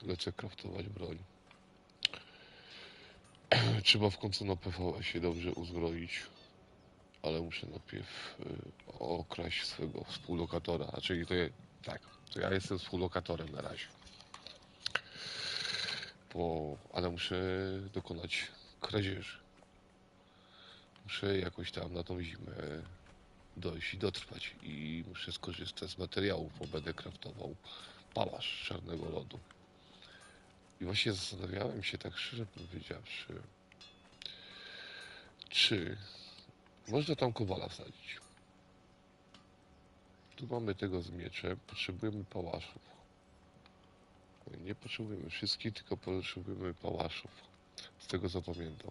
lecę kraftować broń. Trzeba w końcu na PVS-ie dobrze uzbroić, ale muszę najpierw okraść swego współlokatora, a czyli to ja jestem współlokatorem na razie. Ale muszę dokonać kradzieży. Muszę jakoś tam na tą zimę dojść i dotrwać i muszę skorzystać z materiałów, bo będę kraftował pałasz czarnego lodu. I właśnie zastanawiałem się, tak szczerze powiedziawszy, czy można tam kowala wsadzić. Tu mamy tego z mieczem, potrzebujemy pałaszów. Nie potrzebujemy wszystkich, tylko potrzebujemy pałaszów. Z tego co pamiętam.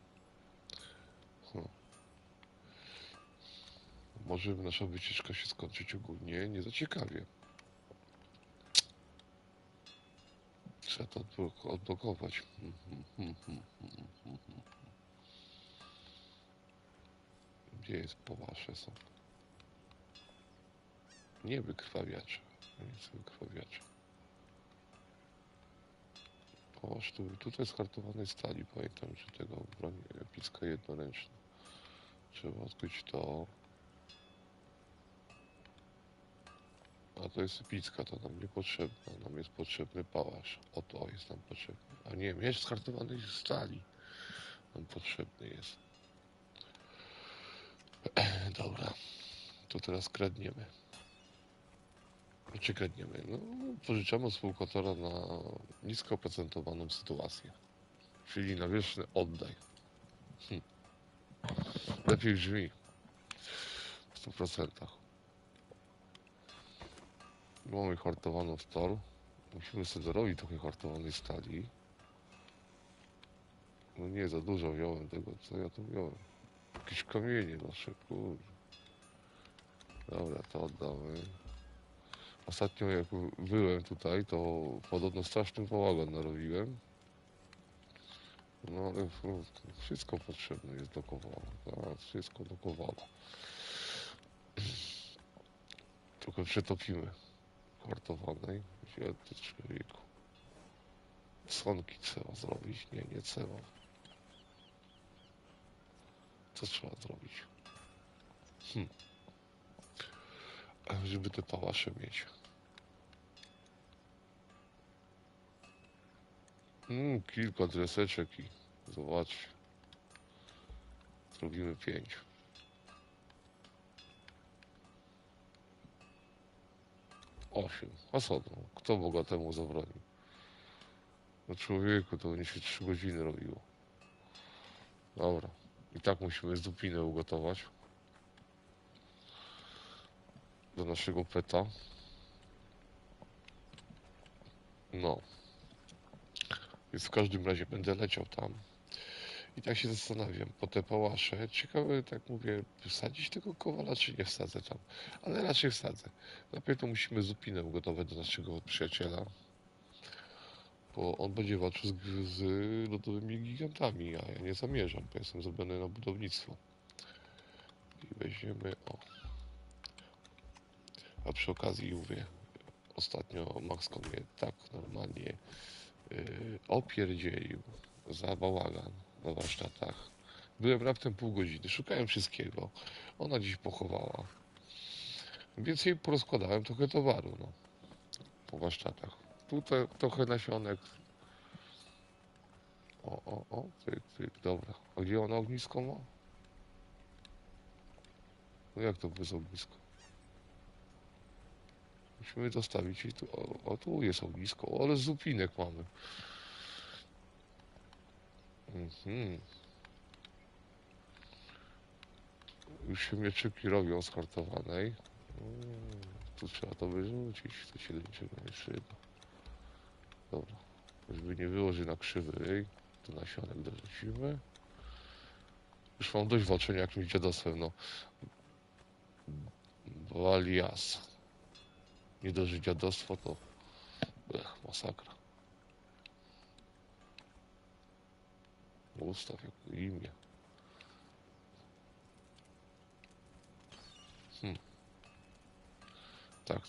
Może nasza wycieczka się skończyć ogólnie nie za ciekawie. Trzeba to odblokować. Gdzie jest pałasze są? Nie wykrwawiacze. Nie są wykrwawiacze. Pałasz tutaj jest kartowanej stali. Pamiętam, że tego broń epicka jednoręczna. Trzeba odkryć to. A to jest epicka, to nam niepotrzebna. Nam jest potrzebny pałasz. Oto jest nam potrzebny. A nie, miecz z kartowanej stali nam potrzebny jest. Dobra, to teraz kradniemy. Czy kradniemy? No, pożyczamy współlokatora na nisko oprocentowaną sytuację. Czyli na wieczny oddaj. Lepiej brzmi. W 100%. Mamy hartowaną stal. Musimy sobie dorobić trochę hartowanej stali. No nie, za dużo wziąłem tego, co ja tu wziąłem. Jakieś kamienie nasze, kurde. Dobra, to oddamy. Ostatnio jak byłem tutaj, to podobno straszny bałagan narobiłem. No ale wszystko potrzebne jest do kowala. Tak, wszystko do kowala. Trochę przetopimy hartowanej. Gdzie ty człowieku? Słonki trzeba zrobić. Nie trzeba. Co trzeba zrobić? Żeby te pałasze mieć. Kilka dreseczek i zobacz. Zrobimy 5. Osiem. A co no? Kto bogatemu zabroni? No człowieku, to będzie się 3 godziny robiło. Dobra. I tak musimy zupinę ugotować. Do naszego peta. No. Więc w każdym razie będę leciał tam. I tak się zastanawiam, po te pałasze, ciekawe, tak mówię, wsadzić tego kowala, czy nie wsadzę tam. Ale raczej wsadzę. Najpierw to musimy zupinę ugotować do naszego przyjaciela. Bo on będzie walczył z lodowymi gigantami, a ja nie zamierzam, bo jestem zrobiony na budownictwo. I weźmiemy, a przy okazji mówię, ostatnio Maxko mnie tak normalnie opierdzielił za bałagan na warsztatach. Byłem raptem pół godziny, szukałem wszystkiego. Ona gdzieś pochowała. Więc jej porozkładałem trochę towaru, no. Po warsztatach. Tutaj trochę nasionek. Pyk, dobra. A gdzie ona ognisko ma? No jak to bez ogniska? Musimy dostawić jej tu. Tu jest ognisko, ale zupinek mamy. Już się mieczyki robią z kartowanej. Tu trzeba to wyrzucić, to się do niczego nie przyda. Dobra, żeby nie było, że na krzywej, to nasionek dorzucimy. Już mam dość walczenia jakimś dziadostwem, no. Walias. Nie dość, że dziadostwo, to masakra. Ustaw jako imię. Tak.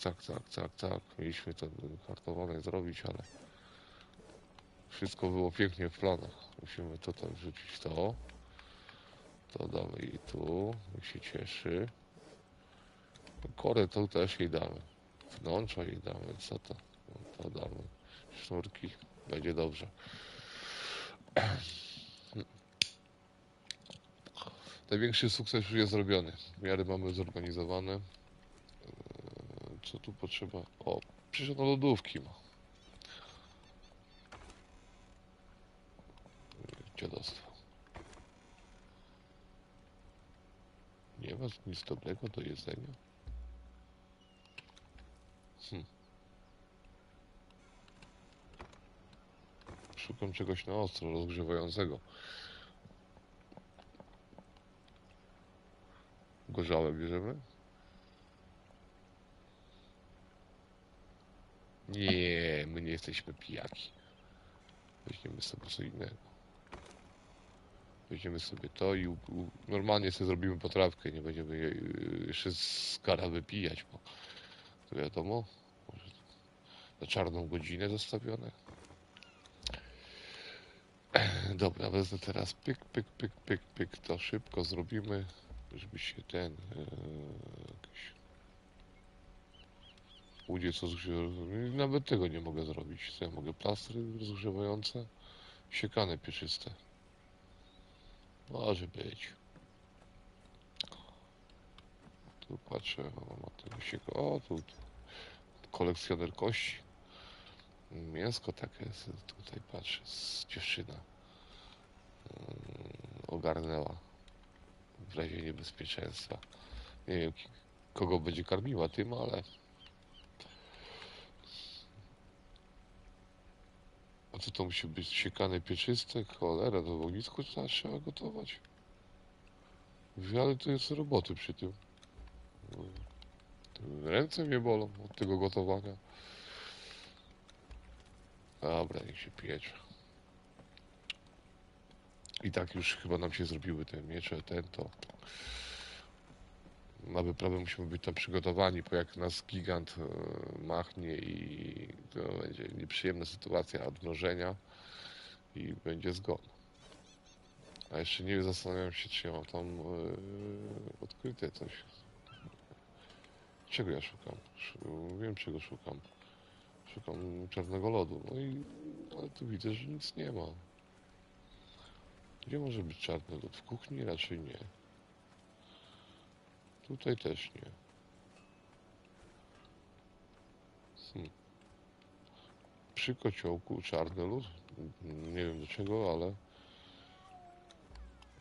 Mieliśmy to kartowane zrobić, ale wszystko było pięknie w planach. Musimy tutaj wrzucić to. To damy jej tu. Niech się cieszy. Korę to też jej damy. Wnątrza jej damy. Co to? No, to damy. Sznurki. Będzie dobrze. Największy sukces już jest zrobiony. Miary mamy zorganizowane. Co tu potrzeba? O, przecież ono lodówki ma. Dziadostwo. Nie ma nic dobrego do jedzenia. Szukam czegoś na ostro, rozgrzewającego. Gorzałe bierzemy? Nie, my nie jesteśmy pijaki. Weźmiemy sobie co innego. Weźmiemy sobie to i normalnie sobie zrobimy potrawkę. Nie będziemy jeszcze z kara wypijać, bo to wiadomo, może na czarną godzinę zostawione. Dobra, wezmę teraz pyk, pyk, pyk, pyk, pyk. To szybko zrobimy, żeby się ten jakiś łudzie co nawet tego nie mogę zrobić. Co ja mogę? Plastry rozgrzewające, siekane pieczyste. Może być. Tu patrzę, o, ma tego sieka. O, tu kolekcjoner kości. Mięsko takie jest. Tutaj patrzę, dziewczyna ogarnęła w razie niebezpieczeństwa. Nie wiem, kogo będzie karmiła tym, ale... A co to musi być? Siekane pieczyste? Cholera, to w ognisku trzeba gotować. Wiele to jest roboty przy tym. Ręce mnie bolą od tego gotowania. Dobra, niech się piecze. I tak już chyba nam się zrobiły te miecze, to. Na wyprawę musimy być tam przygotowani, bo jak nas gigant machnie i to będzie nieprzyjemna sytuacja odmrożenia i będzie zgon. A jeszcze nie zastanawiam się, czy ja mam tam odkryte coś. Czego ja szukam? Wiem, czego szukam. Szukam czarnego lodu. No i ale tu widzę, że nic nie ma. Gdzie może być czarny lód? W kuchni raczej nie. Tutaj też nie. Przy kociołku czarny lód. Nie wiem do czego, ale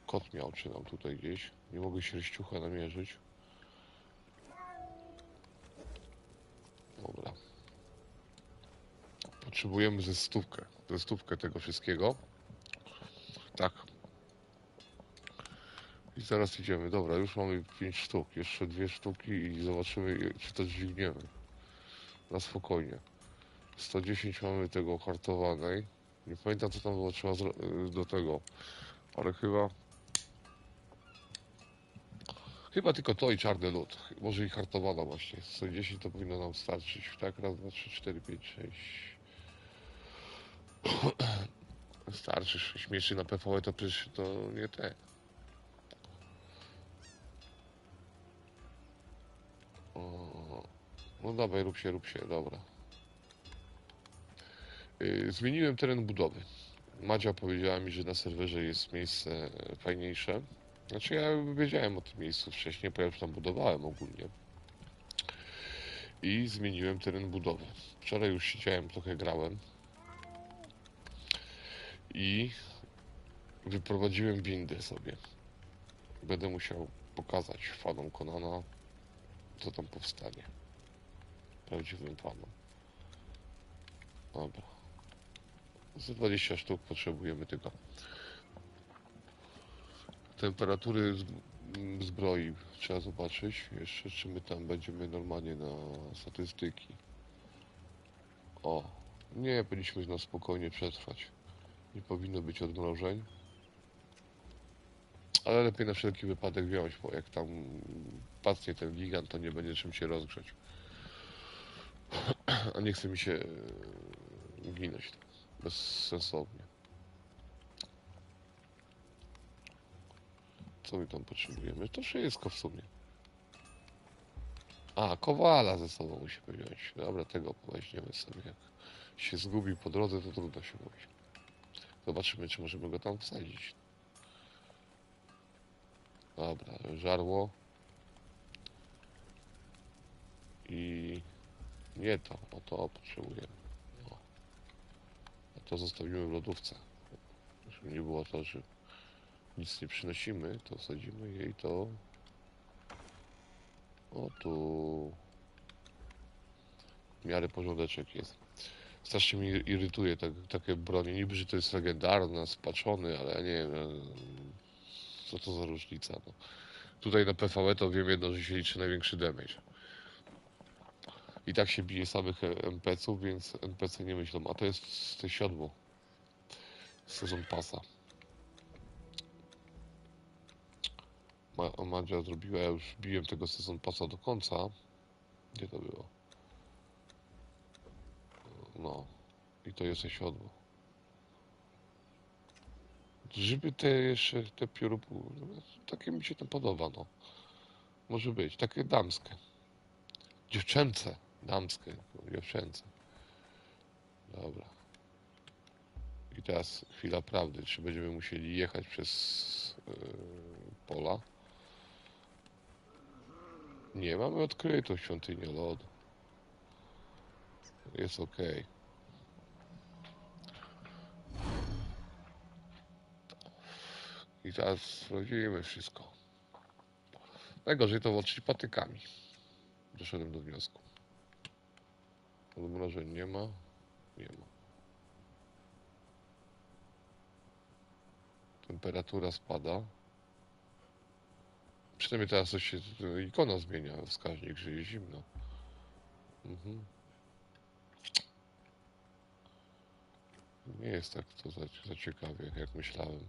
kot miałczy nam tutaj gdzieś. Nie mogę sierściucha namierzyć. Dobra. Potrzebujemy ze stówkę tego wszystkiego. Tak. I zaraz idziemy. Dobra, już mamy 5 sztuk. Jeszcze 2 sztuki i zobaczymy, czy to dźwigniemy. Na spokojnie. 110 mamy tego hartowanej. Nie pamiętam, co tam było trzeba do tego. Ale chyba tylko to i czarny lód. Może i hartowana właśnie. 110 to powinno nam starczyć. Tak, raz, dwa, trzy, 4, 5, 6. Starczy 6 mieczy na PvE to przecież to nie te. O, no dawaj, rób się, dobra. Zmieniłem teren budowy. Madzia powiedziała mi, że na serwerze jest miejsce fajniejsze. Znaczy ja wiedziałem o tym miejscu wcześniej, bo ja już tam budowałem ogólnie. I zmieniłem teren budowy. Wczoraj już siedziałem, trochę grałem. I wyprowadziłem windę sobie. Będę musiał pokazać fanom Conana, co tam powstanie. Prawdziwym fanom. Dobra. Za 20 sztuk potrzebujemy tylko. Temperatury zbroi trzeba zobaczyć jeszcze, czy my tam będziemy normalnie na statystyki. O, nie, powinniśmy na spokojnie przetrwać. Nie powinno być odmrożeń. Ale lepiej na wszelki wypadek wziąć, bo jak tam padnie ten gigant, to nie będzie czym się rozgrzać. A nie chce mi się ginąć. bezsensownie. Co my tam potrzebujemy? To wszystko w sumie. A, kowala ze sobą musimy wziąć. Dobra, tego weźmiemy sobie. Jak się zgubi po drodze, to trudno się mówi. Zobaczymy, czy możemy go tam wsadzić. Dobra, żarło. I nie to, o to potrzebujemy. No. A to zostawimy w lodówce. Żeby nie było to, że nic nie przynosimy, to wsadzimy jej to. O tu w miarę porządeczek jest. Strasznie mnie irytuje takie bronie. Niby, że to jest legendarne, spaczony, ale ja nie wiem, co to za różnica. No. Tutaj na PvE to wiem jedno, że się liczy największy damage. I tak się bije samych NPC-ów, więc NPC nie myślą, a to jest te siodło. Sezon pasa. Madzia zrobiła, ja już biłem tego sezon pasa do końca. Gdzie to było? No. I to jest siodło. Żeby te jeszcze, te piorupu, takie mi się to podoba, no. Może być, takie damskie. Dziewczęce. Damskie, dziewczęce. Dobra. I teraz chwila prawdy. Czy będziemy musieli jechać przez pola? Nie, mamy odkrytą świątynię lodu. Jest ok. I teraz sprawdzimy wszystko. Najgorzej to walczyć patykami. Doszedłem do wniosku. Odmrożeń nie ma. Nie ma. Temperatura spada. Przynajmniej teraz coś się, ikona zmienia, wskaźnik, że jest zimno. Mhm. Nie jest tak to za ciekawie, jak myślałem.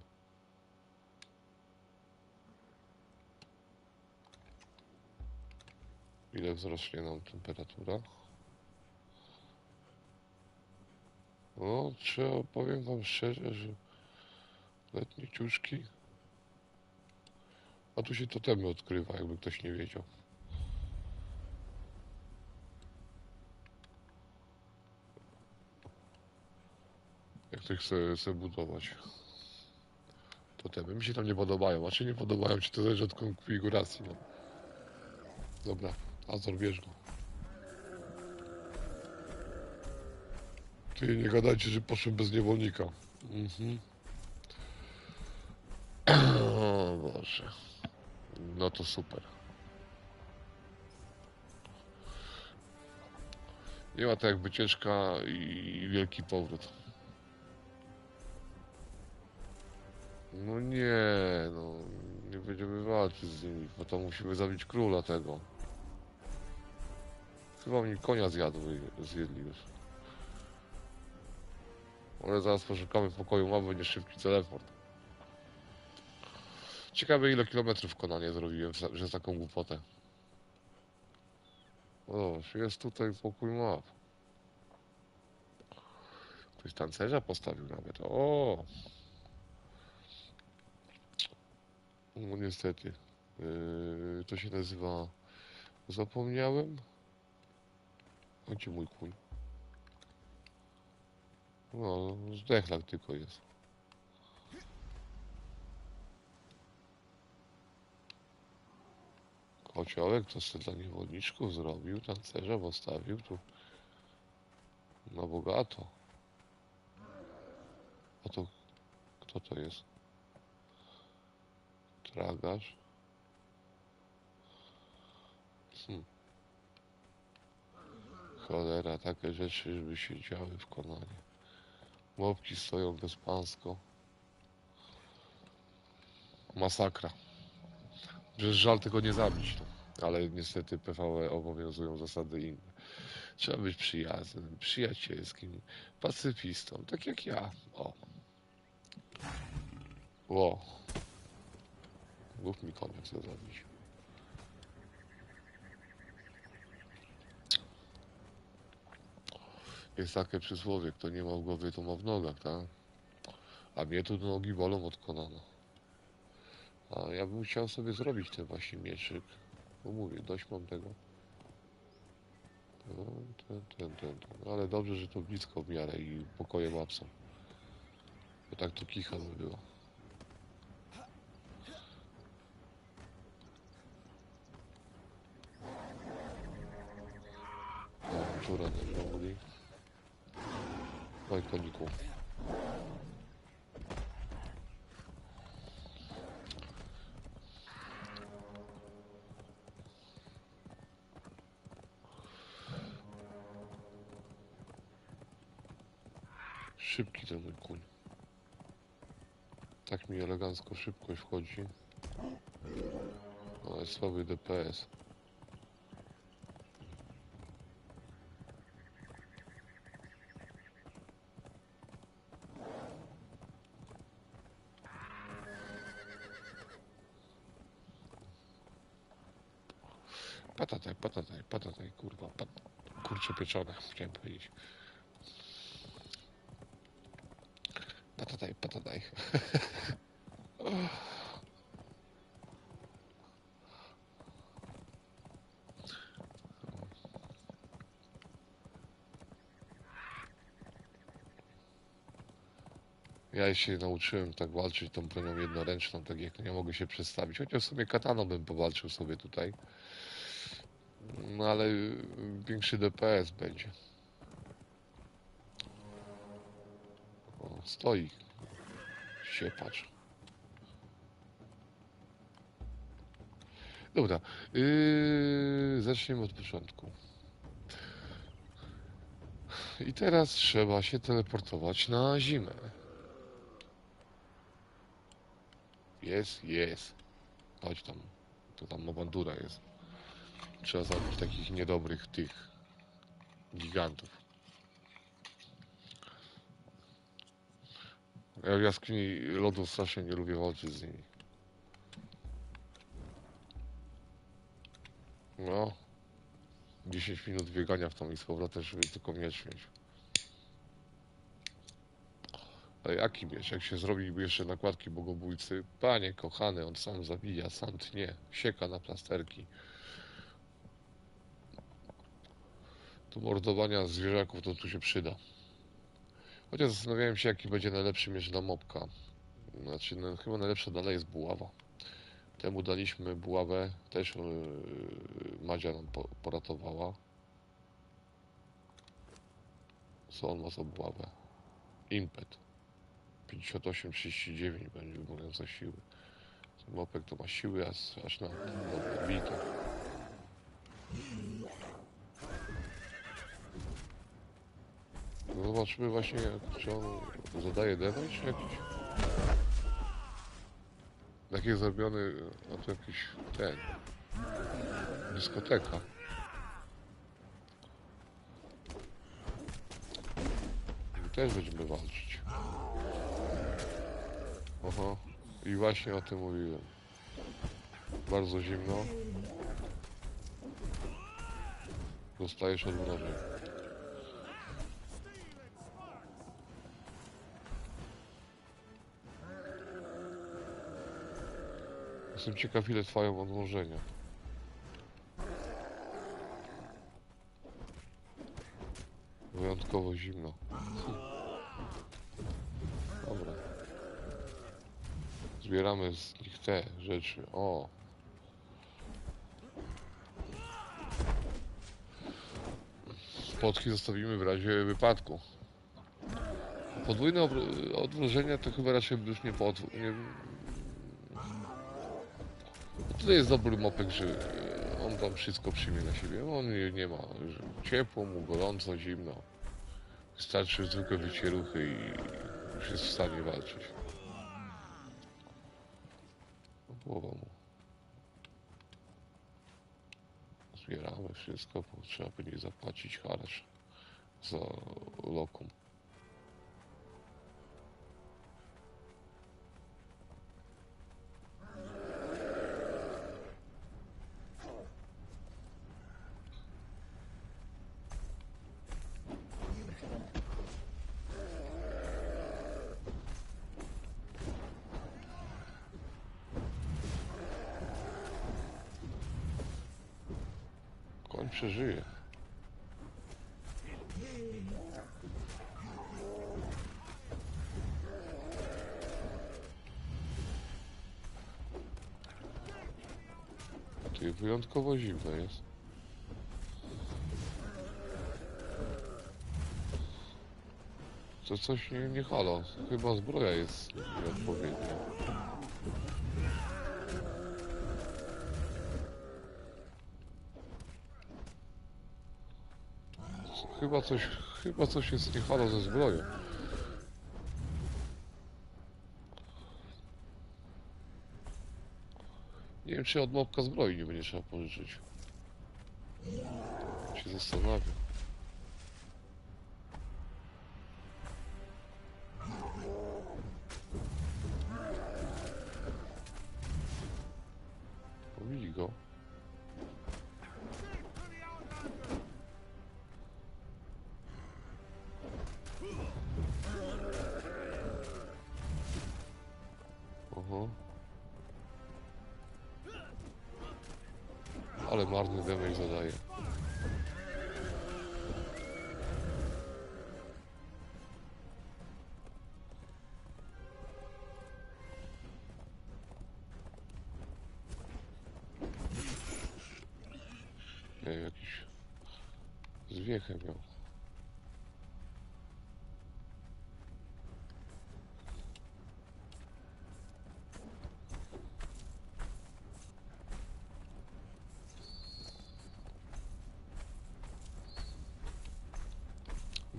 Ile wzrośnie nam temperatura? No, trzeba, powiem wam szczerze, że letnie ciuszki. A tu się totemy odkrywa, jakby ktoś nie wiedział. Jak ktoś chce budować. Totemy mi się tam nie podobają, a czy nie podobają ci, to zależy od konfiguracji. No. Dobra, Azor, bierz go. Ty nie gadajcie, że poszłem bez niewolnika. Mhm. O Boże. No to super. Nie ma to jak wycieczka i wielki powrót. No nie, no nie będziemy walczyć z nimi, bo to musimy zabić króla tego. Chyba mi konia zjedli już. Ale zaraz poszukamy pokoju, mamy będzie szybki teleport. Ciekawe ile kilometrów w Konanie zrobiłem, że taką głupotę. O, jest tutaj pokój map. Ktoś tancerza postawił nawet. O! No niestety. To się nazywa... Zapomniałem? Gdzie mój kuń? No, zdechlak tylko jest. Kociołek to sobie dla niewolniczków zrobił, tancerza postawił tu na bogato. A to kto to jest? Tragarz? Cholera, takie rzeczy, żeby się działy w Konanie. Mopki stoją bezpańsko. Masakra. Że żal tego nie zabić. No. Ale niestety PvE obowiązują zasady inne. Trzeba być przyjaznym, przyjacielskim, pacyfistą, tak jak ja. O. Ło. Mów mi konia chce zabić. Jest takie przysłowie, kto nie ma w głowie, to ma w nogach, tak? A mnie tu nogi bolą od kolana. A ja bym chciał sobie zrobić ten właśnie mieczyk. Bo mówię, dość mam tego. No, ale dobrze, że to blisko w miarę i pokoje łap są. Bo tak to kicha by było. Tu radę mogli. Oj, koniku. Szybki ten mój kuń. Tak mi elegancko szybkość wchodzi. Ale słaby DPS. Patataj, kurwa. Kurcze pieczone, chciałem powiedzieć. Patataj. Ja się nauczyłem tak walczyć tą bronią jednoręczną, tak jak nie mogę się przestawić. Chociaż sobie kataną bym powalczył sobie tutaj. No ale większy DPS będzie. O, stoi. Się patrz. Dobra. Zaczniemy od początku. I teraz trzeba się teleportować na zimę. Jest. Chodź tam. To tam awandura jest. Trzeba zabić takich niedobrych tych gigantów. Ja w jaskini lodu strasznie nie lubię walczyć z nimi. No. 10 minut biegania w tą i z powrotem, żeby tylko miecz mieć. A jaki miecz? Jak się zrobi jeszcze nakładki bogobójcy? Panie kochany, on sam zabija, sam tnie. Sieka na plasterki. Do mordowania zwierzaków to tu się przyda. Chociaż zastanawiałem się, jaki będzie najlepszy miecz dla mopka. Znaczy, no, chyba najlepsza dalej jest buława. Temu daliśmy buławę, też Madzia nam poratowała. Co on ma za buławę? Impet. 58-39 będzie wymagająca siły. Ten mopek to ma siły aż na bito. No zobaczymy właśnie, czy on zadaje damage jakiś. Jak jest zrobiony, a to jakiś ten dyskoteka. I też będziemy walczyć. Oho. I właśnie o tym mówiłem. Bardzo zimno. Dostajesz od wroga. Jestem ciekaw, ile trwają odmrożenia. Wyjątkowo zimno. Dobra. Zbieramy z nich te rzeczy. O! Spotki zostawimy w razie wypadku. Podwójne odmrożenia to chyba raczej już nie nie... Tutaj jest dobry mopek, że on tam wszystko przyjmie na siebie. On nie ma ciepło mu, gorąco, zimno. Wystarczy zwykłe wycieruchy i już jest w stanie walczyć. Głowa mu. Zbieramy wszystko, bo trzeba będzie zapłacić haracz za lokum. przeżyje. Ty wyjątkowo zimno jest. To coś nie halo. Chyba zbroja jest nieodpowiednia. Chyba coś jest nie halo ze zbroją. Nie wiem, czy od mopka zbroi nie będzie trzeba pożyczyć. Się zastanawiam. Pobili go. Oho. Ale marny damage zadaje. Nie, jakiś zwiechę miał.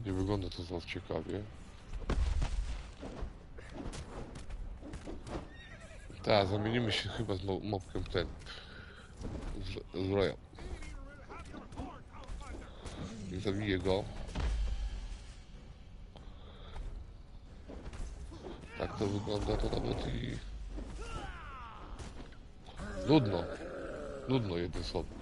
Nie wygląda to za ciekawie. Tak, zamienimy się chyba z mopkiem ten. Zbroja. Nie zabiję go. Tak to wygląda, to nawet i... Nudno. Nudno jednym słowem.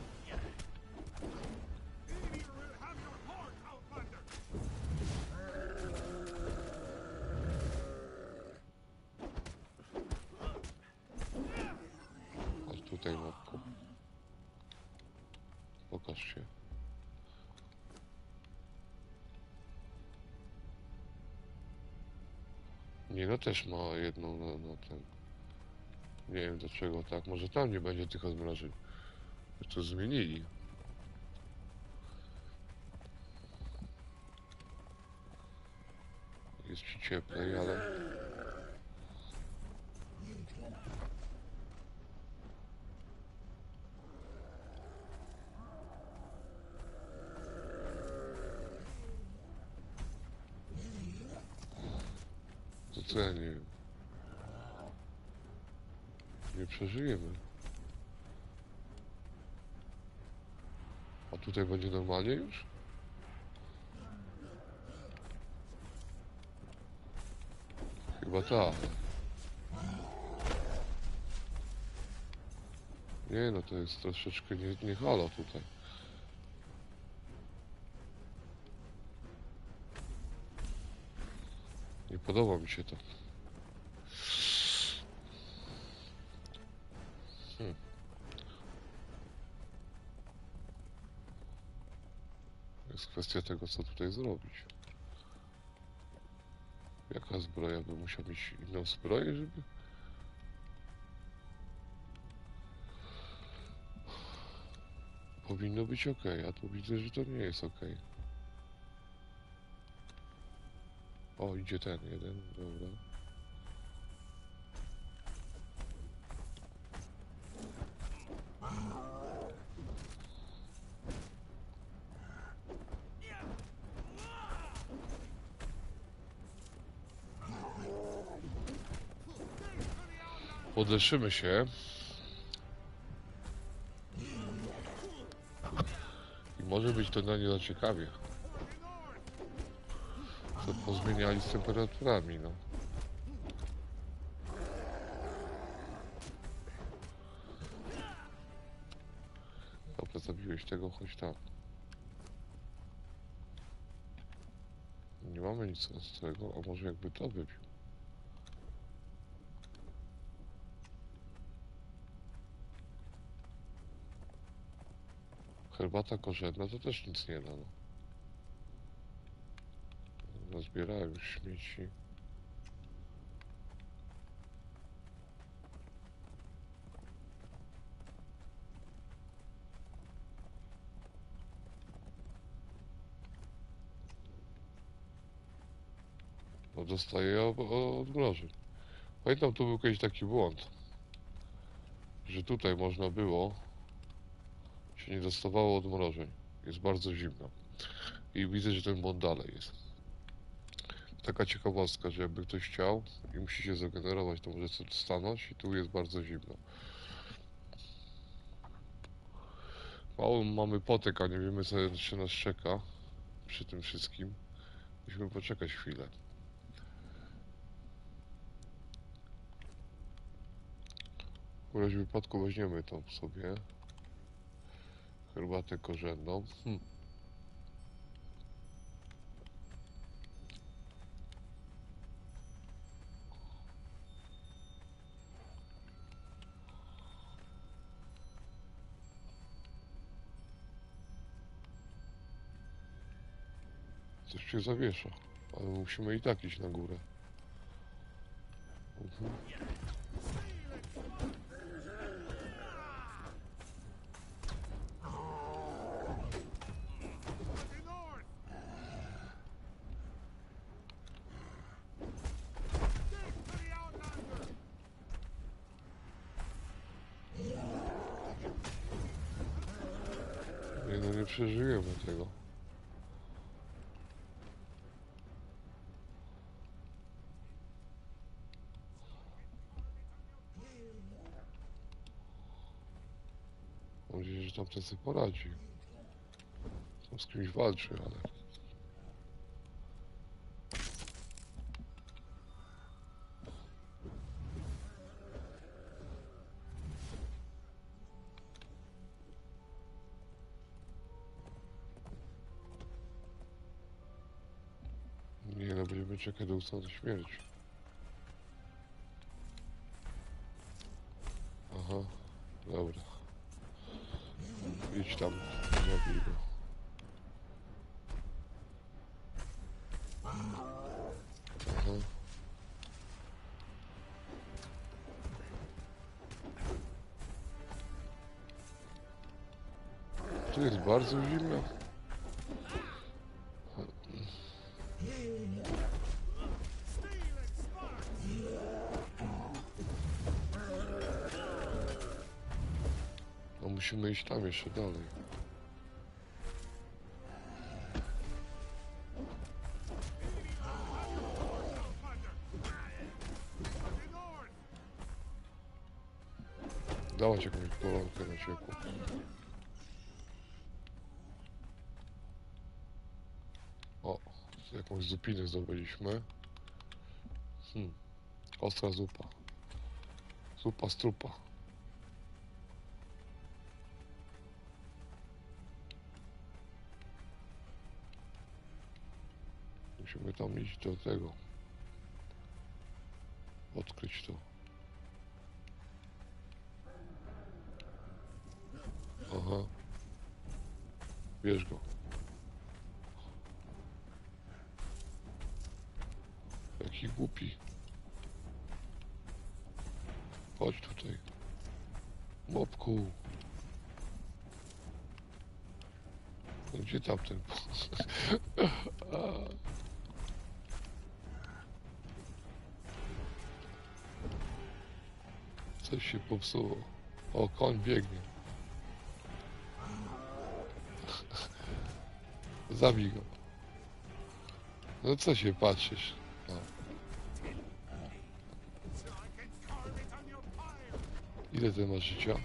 Chodź tutaj, mopku. Pokaż się. Nie, no też ma jedną na ten. Nie wiem dlaczego tak. Może tam nie będzie tych odmrażeń. To zmienili. Jest ci cieplej, ale... To co ja nie wiem. Nie przeżyjemy. A tutaj będzie normalnie już? Chyba tak. Nie no, to jest troszeczkę nie halo tutaj. Nie podoba mi się to. Jest kwestia tego, co tutaj zrobić. Jaka zbroja by musiał mieć inną zbroję, żeby... Powinno być ok, a tu widzę, że to nie jest ok. O, idzie ten jeden, dobra. Podeszymy się. I może być to na nie za ciekawie. Co pozmieniali z temperaturami, no. Dobra, zabiłeś tego, chodź tam. Nie mamy nic ostrego, a może jakby to wybił. Herbata korzenna to też nic nie da, no. Nazbierałem już śmieci. No dostaję odmrożeń. Pamiętam, tu był kiedyś taki błąd, że tutaj można było, się nie dostawało odmrożeń. Jest bardzo zimno. I widzę, że ten błąd dalej jest. Taka ciekawostka, że jakby ktoś chciał i musi się zagenerować, to może sobie stanąć i tu jest bardzo zimno. Mało mamy potek, a nie wiemy, co jeszcze nas czeka przy tym wszystkim. Musimy poczekać chwilę. W razie wypadku weźmiemy tą sobie herbatę korzenną. Coś się zawiesza, ale musimy i tak iść na górę. Nie, no nie przeżyjemy tego. Mam nadzieję, że tamten sobie poradzi. Tam z kimś walczy, ale... Nie, no będziemy czekać do ustanej śmierci. Aha, dobra. Idź tam, zabij go. Aha. Tu jest bardzo zimno. No musimy iść tam jeszcze dalej. Dawać jakąś bolonkę na ciepło. O, jakąś zupinę zdobyliśmy. Ostra zupa. Zupa z trupa. Musimy tam iść do tego. Odkryć to. Aha. Bierz go. Jaki głupi. Chodź tutaj. Mopku. No gdzie tamten? Coś się popsuło. O, koń biegnie. Zabij go. No co się patrzysz? No. Ile ty masz życia?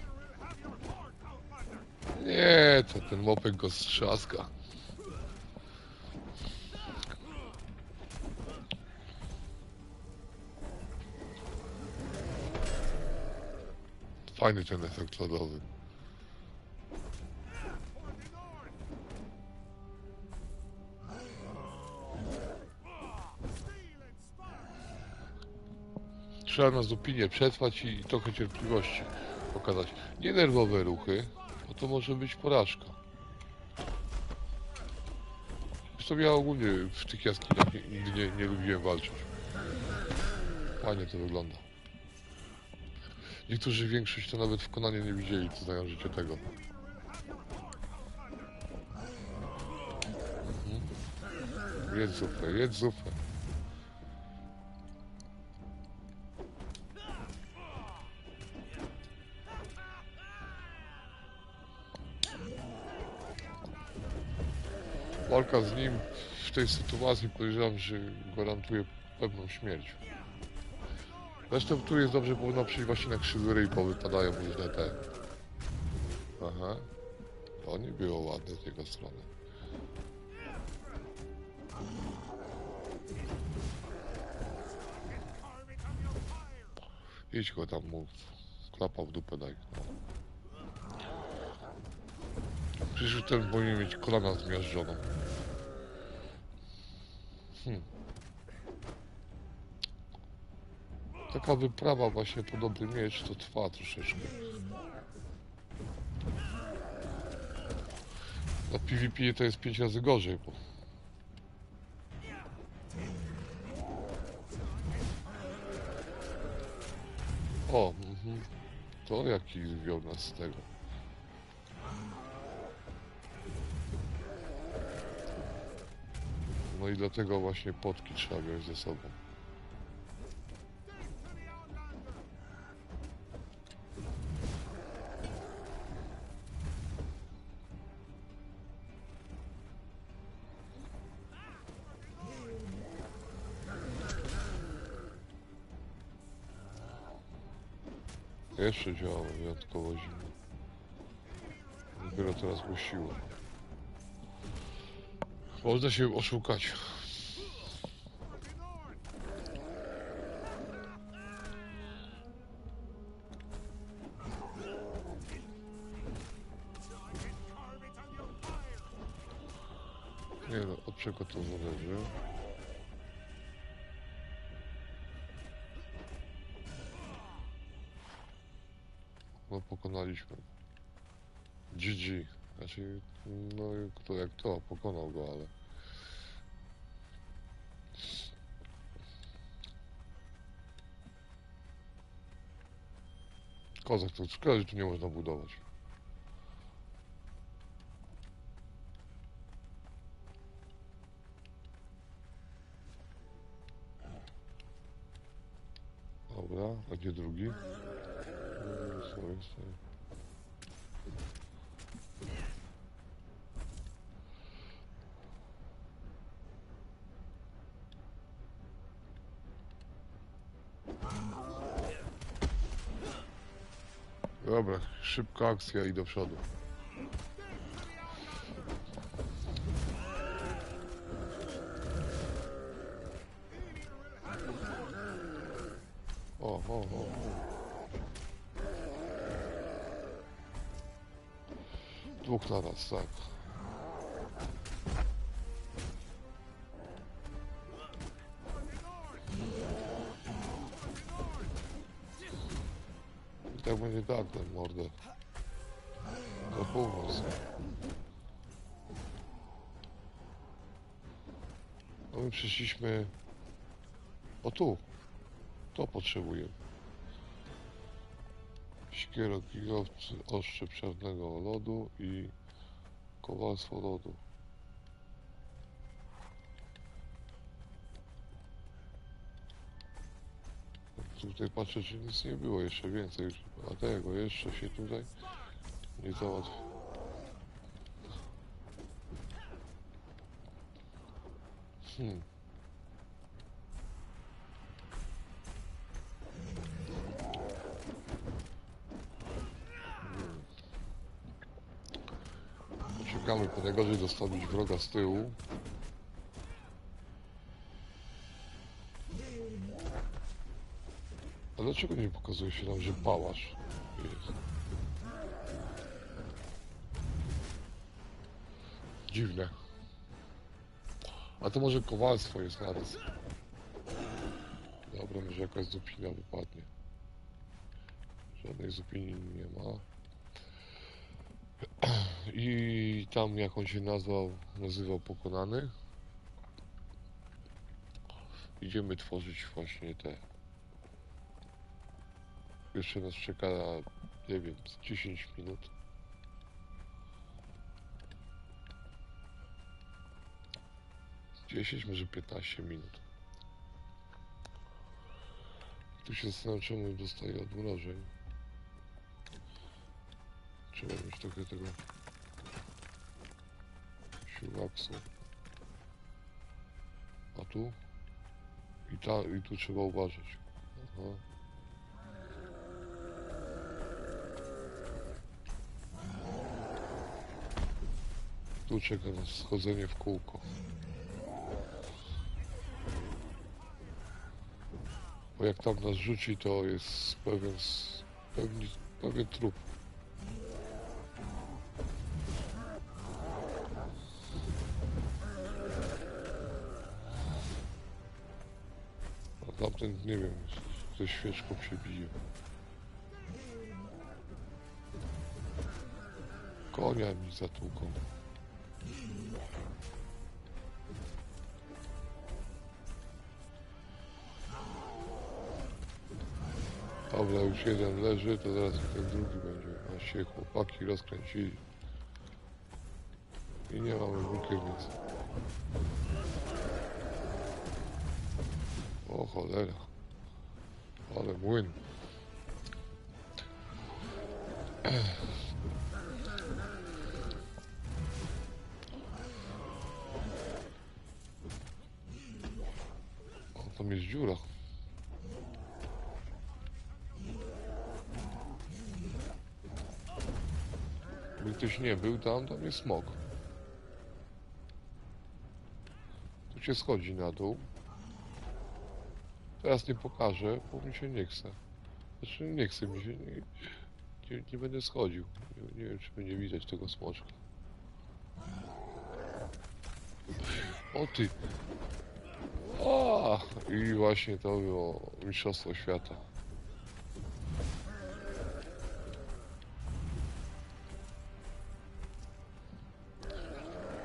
Nie, to ten mopek go strzaska. Fajny ten efekt lodowy. Trzeba na zupinie przetrwać i trochę cierpliwości pokazać. Nie nerwowe ruchy, bo to może być porażka. Zresztą ja ogólnie w tych jaskiniach nigdy nie lubiłem walczyć. Fajnie to wygląda. Niektórzy większość to nawet w Konanie nie widzieli, co znają życie tego. Jedz zupę, jedz zupę. Walka z nim w tej sytuacji podejrzewam, że gwarantuje pewną śmierć. Zresztą tu jest dobrze, powinno przyjść właśnie na krzywy ryj, bo wypadają różne te. Aha. To nie było ładne z jego strony. Idź go tam mu klapa w dupę daj. No. Przecież ten powinien mieć kolana zmiażdżoną. Taka wyprawa właśnie po dobry miecz to trwa troszeczkę. Na PvP to jest 5 razy gorzej, bo... O, to jaki wyjął nas z tego. No i dlatego właśnie potki trzeba wziąć ze sobą. Jeszcze działa wyjątkowo zimno. Dopiero teraz go siłę. Można się oszukać. Nie no, od czego to zależy? No pokonaliśmy. GG. Znaczy, no kto jak to, pokonał go, ale... Kozak, to szkoda, że tu nie można budować. Dobra, a gdzie drugi? Sorry. Dobra, szybka akcja i do przodu. O. Dwóch naraz, tak. I tak będzie tak, ten mordę. Za północ. No my przyszliśmy... O tu. To potrzebujemy. Szkiero gigowcy, ostrze czarnego lodu i kowalstwo lodu. Tutaj patrzę, czy nic nie było, jeszcze więcej. A tego jeszcze się tutaj nie załatwi. Czekamy, po najgorzej dostawić wroga z tyłu. A dlaczego nie pokazuje się nam, że pałasz jest? Dziwne. A to może kowalstwo jest naraz. Dobra, może jakaś zupina wypadnie. Żadnej zupini nie ma. I tam jak on się nazywał pokonany. Idziemy tworzyć właśnie te. Jeszcze nas czeka, nie wiem, z 10 minut. Z 10, może 15 minut. Tu się zastanawiam, czemu dostaję odmrożeń. Trzeba mieć trochę tego siłaksu. A tu? I tu trzeba uważać. Aha. Tu czeka nas schodzenie w kółko. Bo jak tam nas rzuci, to jest pewien trup. A tamten, nie wiem, ze świeczką się bije. Konia mi zatłuką. Dobra, już jeden leży, to zaraz ten drugi będzie. A się chłopaki rozkręcili. I nie mamy włókiennic. O cholera. Ale młyn. O, tam jest dziura. Gdyby ktoś nie był tam jest smok. Tu się schodzi na dół. Teraz nie pokażę, bo mi się nie chce. Znaczy nie chce mi się, nie będę schodził. Nie wiem, czy będzie widać tego smoczka. O ty! O! I właśnie to było Mistrzostwo Świata.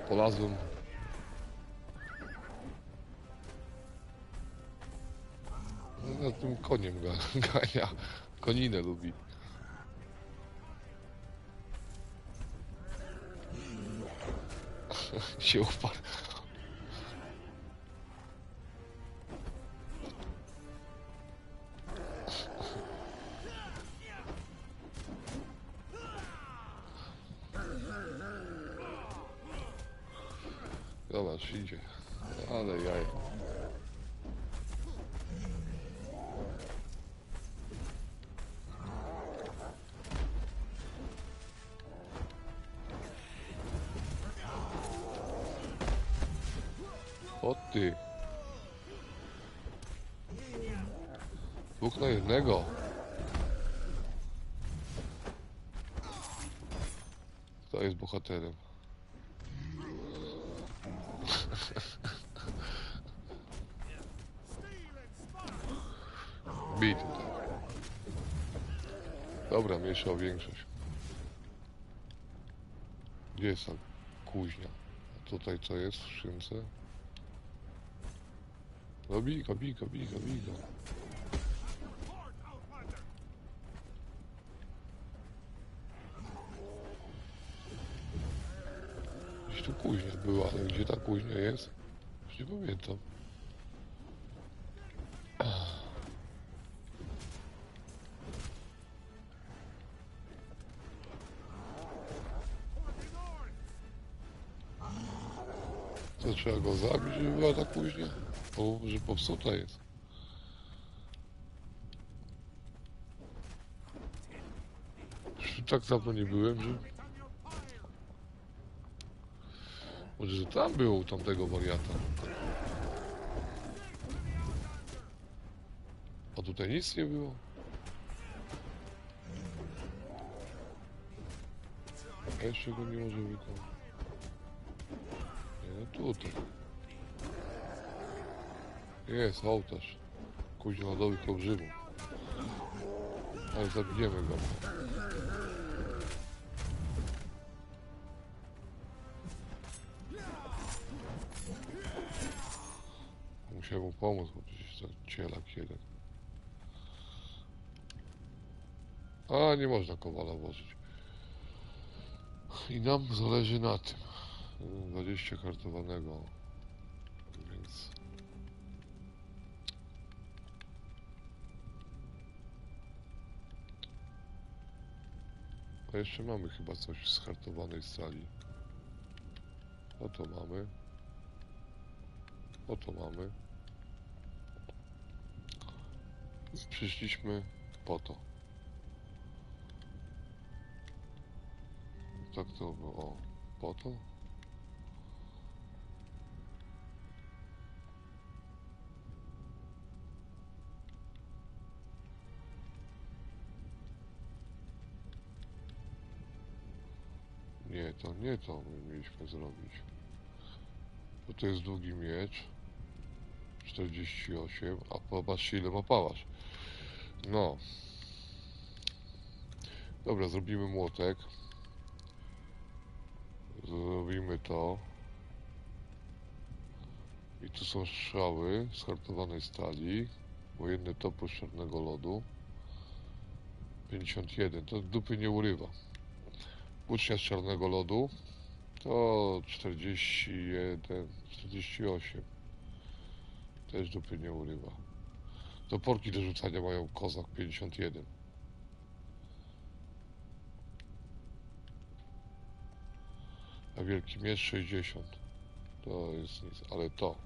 Polazłem. No, tym koniem gania. Koninę lubi. Się uparł. Zobacz, idzie. Ale jaj. O ty. 2 na 1. Kto jest bohaterem? Bit. Dobra, mniejsza o większość. Gdzie jest ta kuźnia? A tutaj co jest w skrzynce? No bij go. Gdzieś tu kuźnia była, ale gdzie ta kuźnia jest? Już nie pamiętam. Co, trzeba go zabić, żeby była ta kuźnia? O, że popsuta jest. Już tak dawno nie byłem, że... Może, że tam było u tamtego wariata. A tutaj nic nie było. A jeszcze go nie może wykonać. Nie, no tutaj. Jest ołtarz. Kuźnia lodowych olbrzymów. Ale zabijemy go. musiałem mu pomóc, bo przecież to cielak jeden. A, nie można kowala włożyć. I nam zależy na tym. 20 kartowanego. Więc... A jeszcze mamy chyba coś z kartowanej stali. Oto mamy. Oto mamy. Przyszliśmy po to. Tak to było. O, po to? Nie, to nie to my mieliśmy zrobić. Bo to jest długi miecz. 48, a popatrzcie ile ma pałasz. No. Dobra, zrobimy młotek. Zrobimy to. I tu są strzały z hartowanej stali. Wojenny topór z czarnego lodu. 51, to dupy nie urywa. Włócznia z czarnego lodu. To 41, 48. Też dupy nie urywa. Toporki do rzucania mają kozak 51. A wielki miecz 60. To jest nic, ale to.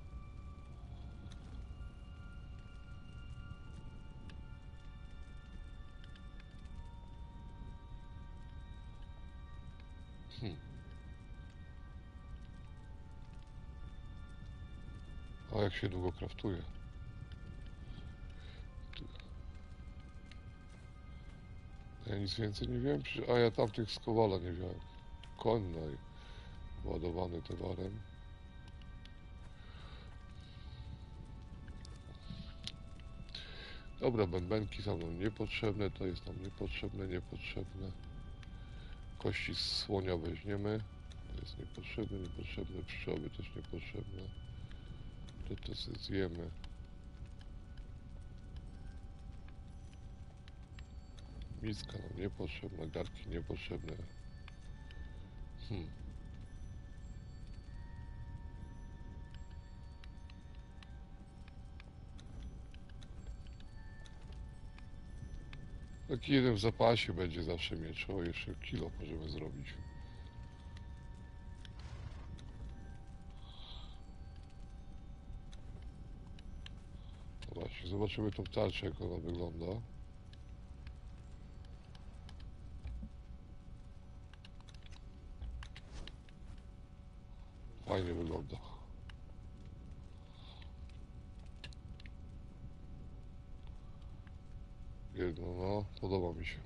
A jak się długo kraftuje. Ja nic więcej nie wiem, a ja tamtych z Kowala nie wziąłem. Konnej ładowany towarem. Dobra, bębenki są nam niepotrzebne, to jest nam niepotrzebne. Kości z słonia weźmiemy. To jest niepotrzebne. Pszczoły też niepotrzebne. To sobie zjemy. Miska nam niepotrzebna, garki niepotrzebne. Taki jeden w zapasie będzie zawsze mieć. O, jeszcze kilo możemy zrobić. No właśnie, zobaczymy tą tarczę, jak ona wygląda. Fajnie wygląda. Jedno, no, podoba mi się.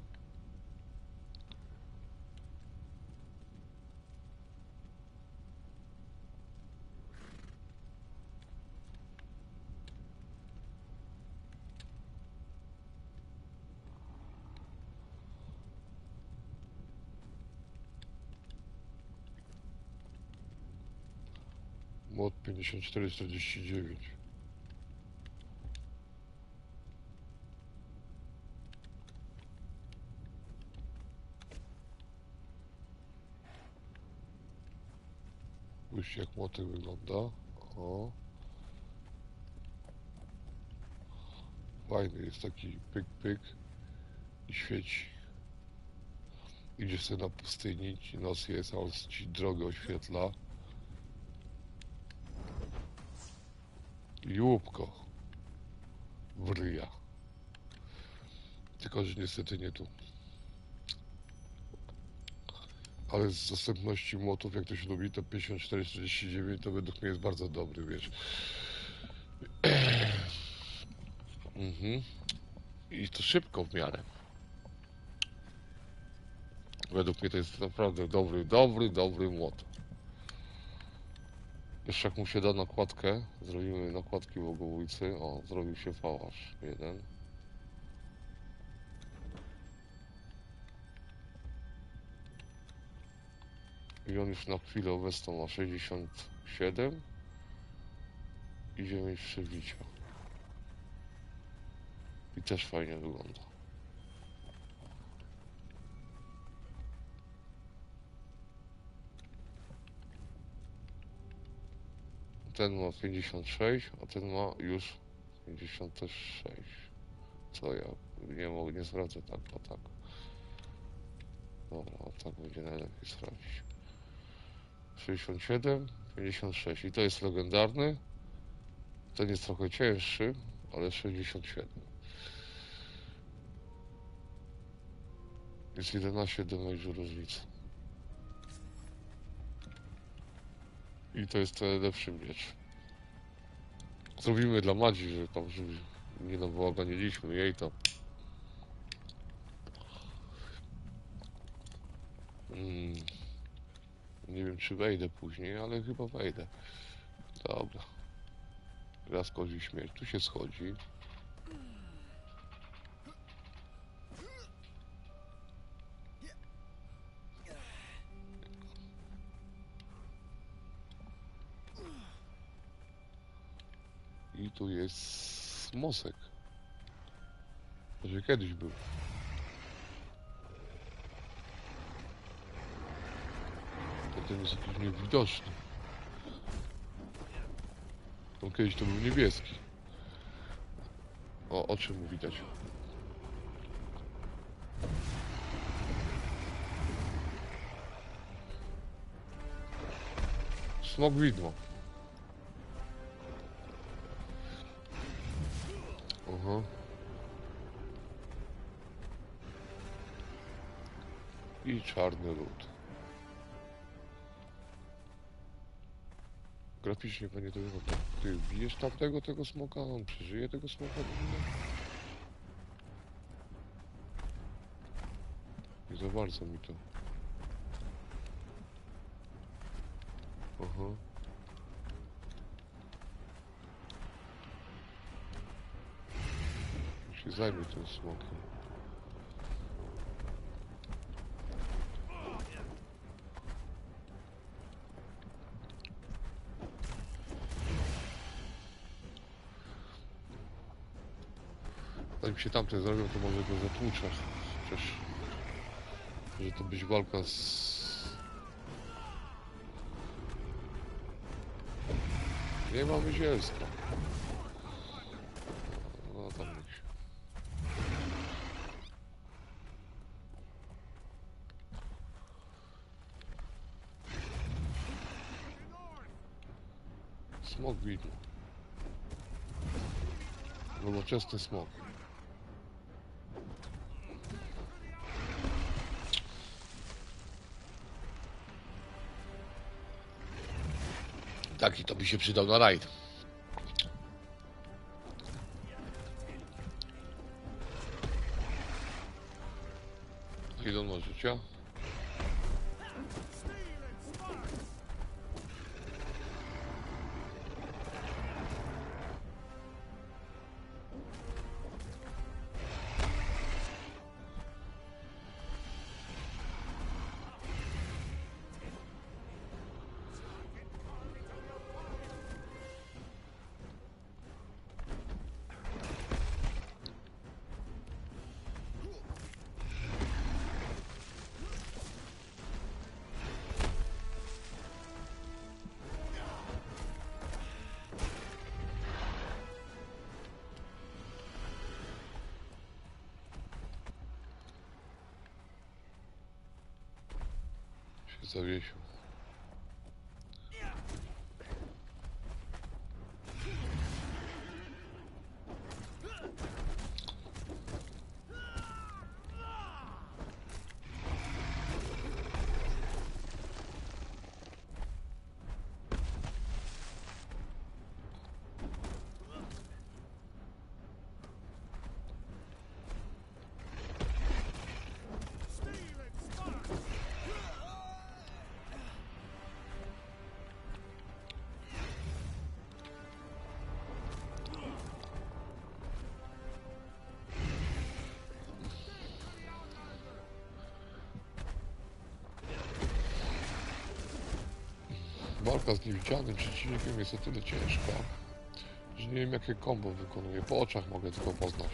Mod 5449. Spójrzcie jak młotek wygląda. O. Fajny jest taki pyk pyk i świeci. Idziesz sobie na pustyni, ci noc jest, a on ci drogę oświetla. I łupko wryja. Tylko, że niestety nie tu. Ale z dostępności młotów, jak to się lubi, to 54-49 to według mnie jest bardzo dobry, wiesz. I to szybko w miarę. Według mnie to jest naprawdę dobry młot. Jeszcze jak mu się da nakładkę, zrobimy nakładki bogobójcy. O, zrobił się pałasz jeden. I on już na chwilę obecną ma 67. i 9 przebicia. I też fajnie wygląda. Ten ma 56, a ten ma już 56. Co ja nie mogę, nie sprawdzę tak, a tak. Dobra, a tak będzie najlepiej sprawdzić. 67, 56 i to jest legendarny. Ten jest trochę cięższy, ale 67. Jest 11 damage różnicy. I to jest ten lepszy miecz. Zrobimy dla Madzi, że tam, żeby nie nabałaganiliśmy jej to. Nie wiem, czy wejdę później, ale chyba wejdę. Dobra. Raz kozi śmierć. Tu się schodzi. I tu jest mosek. Może kiedyś był. Ten jest jakiś niewidoczny. On kiedyś to był niebieski. O, oczy mu widać. Smok widmo. Aha. I czarny lód. Graficznie panie to wygląda. Ty bijesz tego smoka, on przeżyje tego smoka? Nie za bardzo mi to. Aha. Się zajmie tym smokiem. Zanim się tamten zrobią, to może go zatłuczę. Chociaż może to być walka z... Nie mamy zielska. No tam gdzieś. Smok widmo. Nowoczesny smok. Taki to by się przydał na rajd. Ile on ma życia? Zawiesił. Walka z niewidzialnym przeciwnikiem jest o tyle ciężka, że nie wiem jakie combo wykonuje. Po oczach mogę tylko poznać.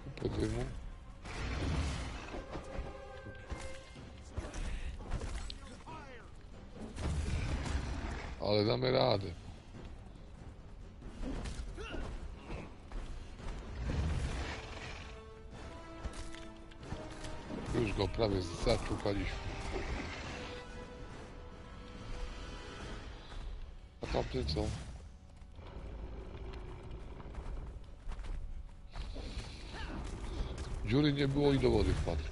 Kupę dymu. Ale damy radę. Już go prawie zaczukaliśmy. A tamty co? Dziury nie było i do wody wpadł.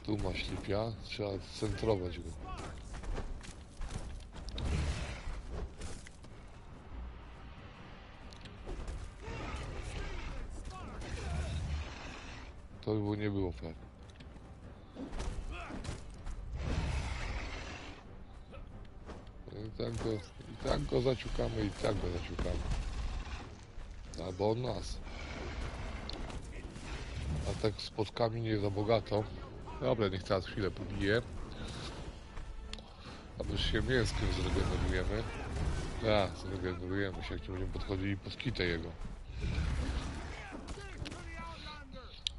Tu ma ślipia, trzeba centrować go. To by nie było fair. I tak go zaciukamy, i tak go zaciukamy. Albo on nas. A tak z spotkami nie za bogato. Dobra, niech teraz chwilę pobiję. Aby się mięskiem zregenerujemy. Tak, zregenerujemy się, jak nie będziemy podchodzili pod kitę jego.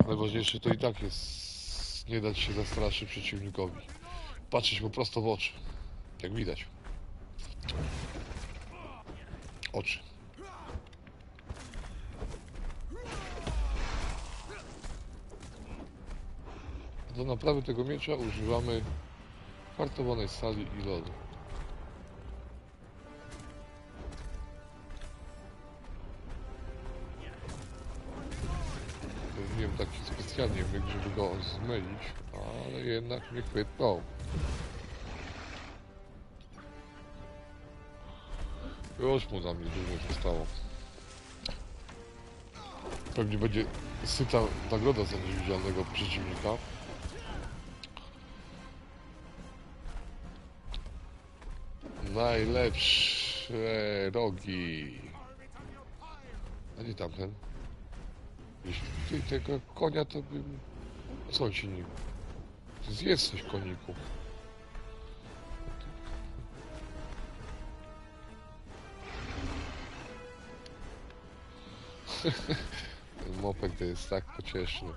Najważniejsze to i tak jest nie dać się zastraszyć przeciwnikowi. Patrzeć mu prosto w oczy. Jak widać. Oczy. Do naprawy tego miecza używamy hartowanej stali i lodu. Powinienem taki specjalnie myk, żeby go zmylić, ale jednak mnie chwytnął. Już mu na mnie dużo zostało. Pewnie będzie syta nagroda za niewidzialnego przeciwnika. Najlepsze rogi. A nie tamten. Jeśli tego konia to bym... Co ci nie... Zjedz coś, koniku. Ten mopek to jest tak pocieszny.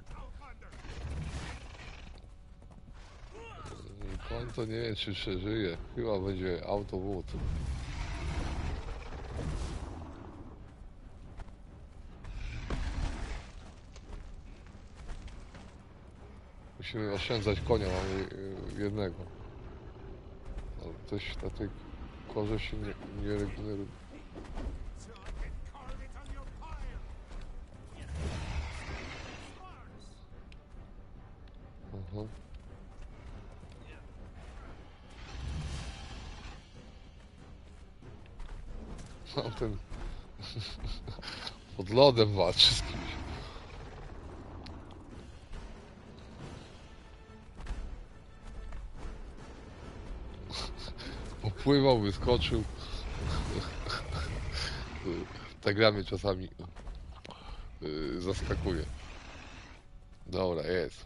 Koń to nie wiem, czy przeżyje. Chyba będzie autowód. Musimy oszczędzać konia, mamy jednego. Ale coś na tej korze się nie regeneruje. Aha. Mam ten... pod lodem walczy z kimś. Popływał, wyskoczył. Ta gra mnie czasami zaskakuje. Dobra, jest.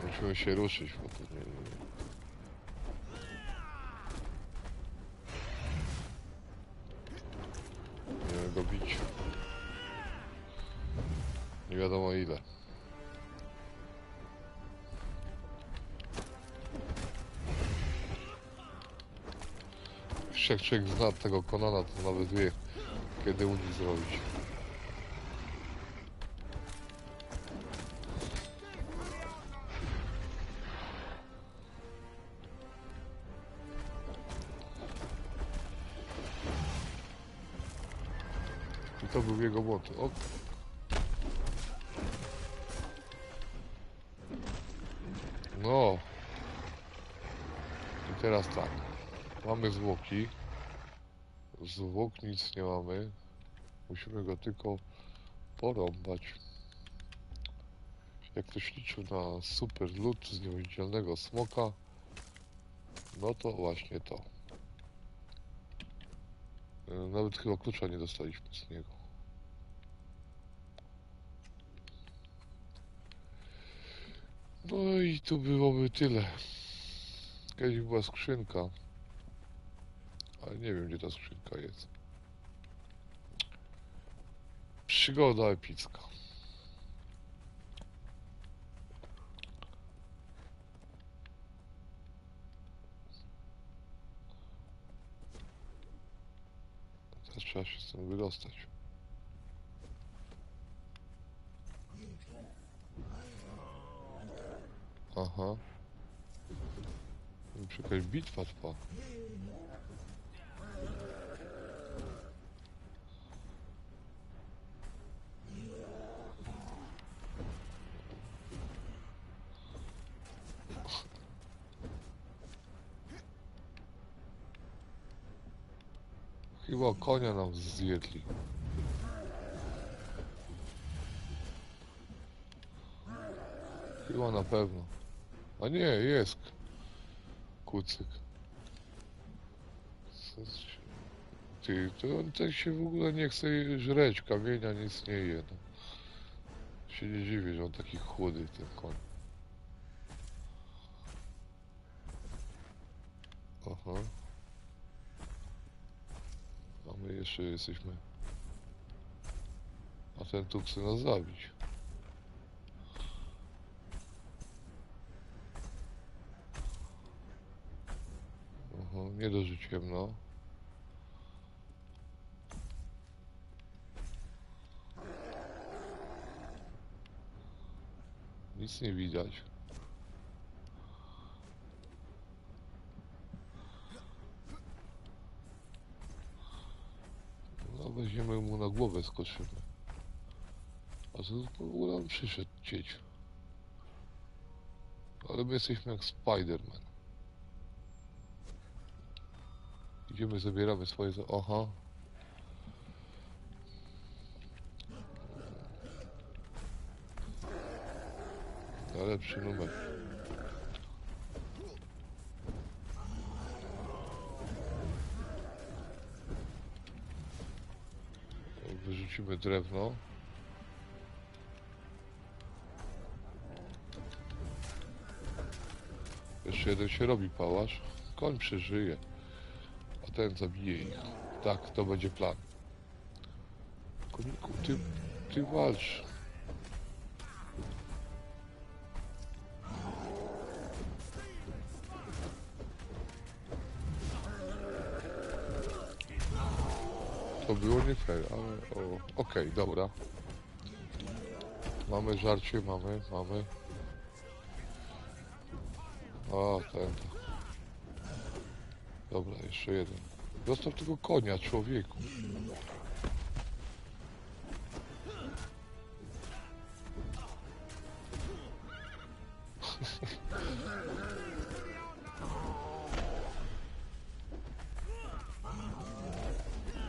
Musimy się ruszyć, bo to nie go bić. Nie wiadomo ile. Jak człowiek zna tego Konana, to nawet wie, kiedy unik zrobić. I to był jego błąd. O. No. I teraz tak. Mamy zwłoki. Zwłok nic nie mamy. Musimy go tylko porąbać. Jak ktoś liczył na super lód z niewidzialnego smoka, no to właśnie to. Nawet chyba klucza nie dostaliśmy z niego. No i tu byłoby tyle. Kiedyś była skrzynka, ale nie wiem, gdzie ta skrzynka jest. Przygoda epicka. Teraz trzeba się stąd wydostać. Aha. Już jakaś bitwa trwa. Chyba konia nam zjedli. Chyba na pewno. A nie, jest kucyk. Ty, to on tak się w ogóle nie chce żreć kamienia, nic nie je. No. Się nie dziwię, że on taki chłody, ten koń. Aha. A my jeszcze jesteśmy. A ten tu chce nas zabić. Aha, nie dorzuciłem, no. Nic nie widać. No weźmiemy mu na głowę, skoczymy. A co w ogóle on przyszedł cieć? Ale my jesteśmy jak Spider-Man. Idziemy, zabieramy swoje... Aha. Najlepszy numer. Wyrzucimy drewno. Jeszcze jeden się robi pałasz. Koń przeżyje. A ten zabije ich. Tak, to będzie plan. Koniku, ty walcz. To było nie fair, ale okej, dobra. Mamy żarcie, mamy. A, ten. Dobra, jeszcze jeden. Zostaw tego konia, człowieku.